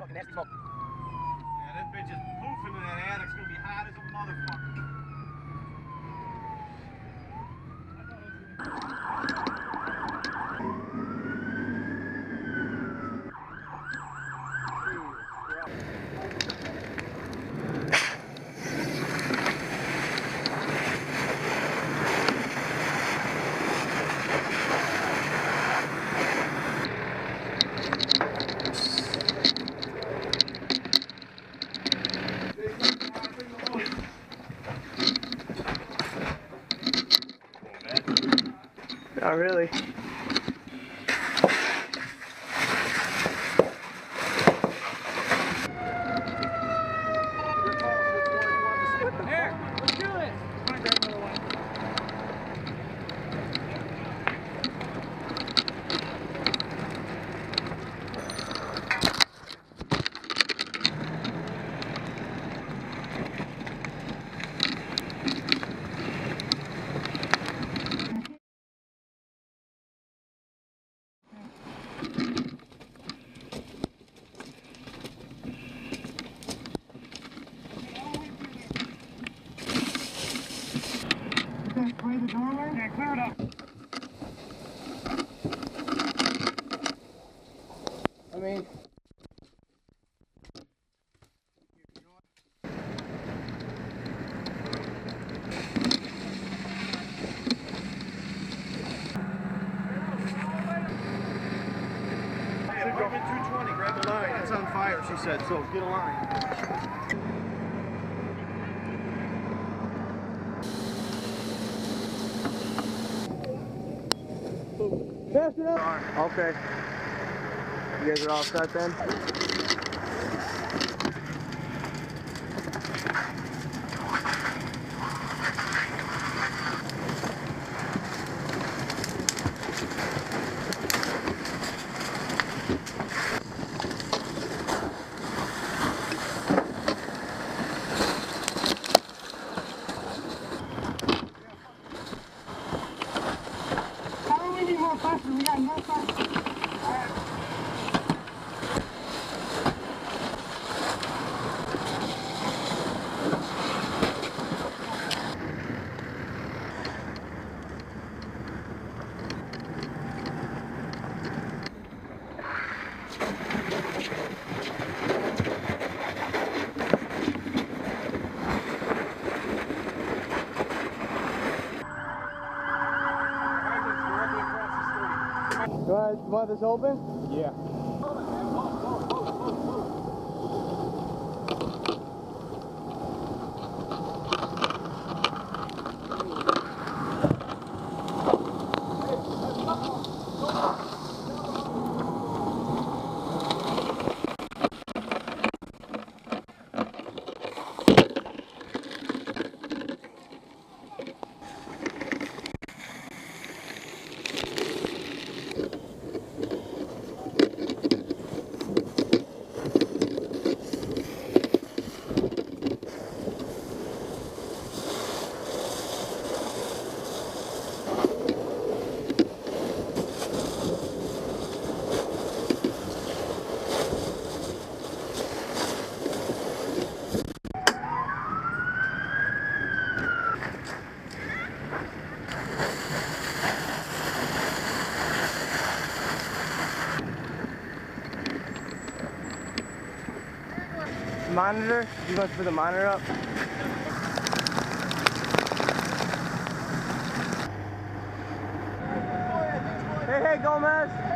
fucking nasty smoke. Yeah, that bitch is poofing in that attic. It's gonna be hot as a motherfucker. Not really. Here, let's do this. I'm gonna grab another one. Clear the doorway? Yeah, clear it up. I mean, Hey, apartment 220, grab a line. It's on fire, she said, so get a line. pass it up. Okay. You guys are all set then? How do we need more pressure? We got no pressure. You want this open? Yeah. Monitor? You want to put the monitor up? Hey, Gomez!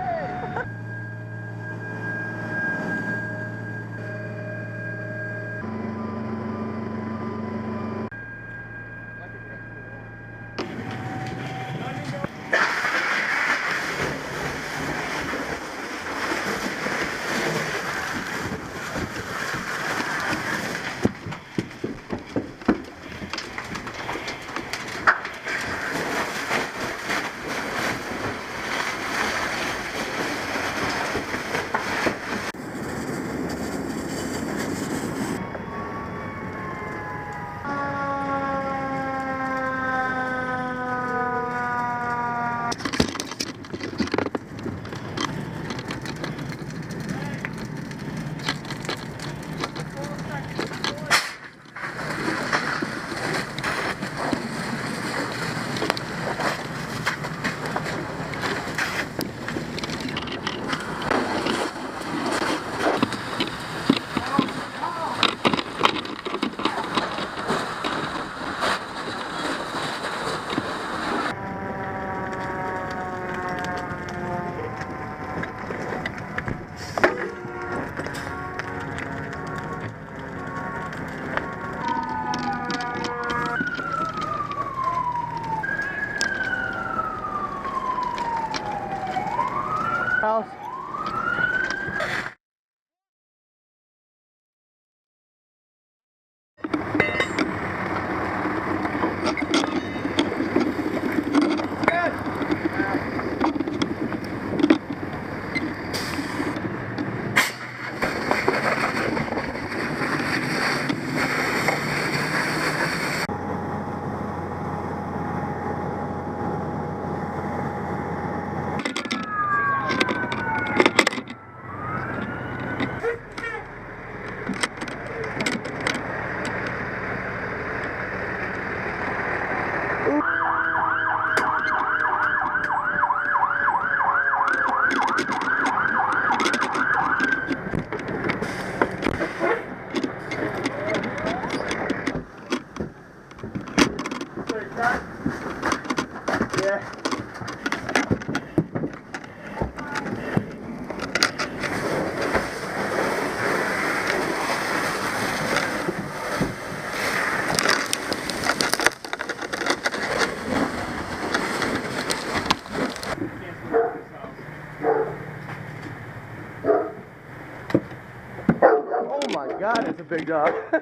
God, it's a big dog. Is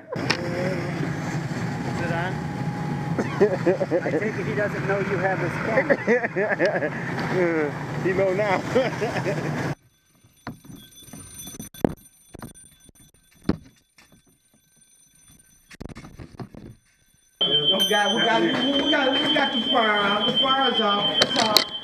it on? I take it he doesn't know you have this camera. He know now. We got the fire out. The fire's out. It's out.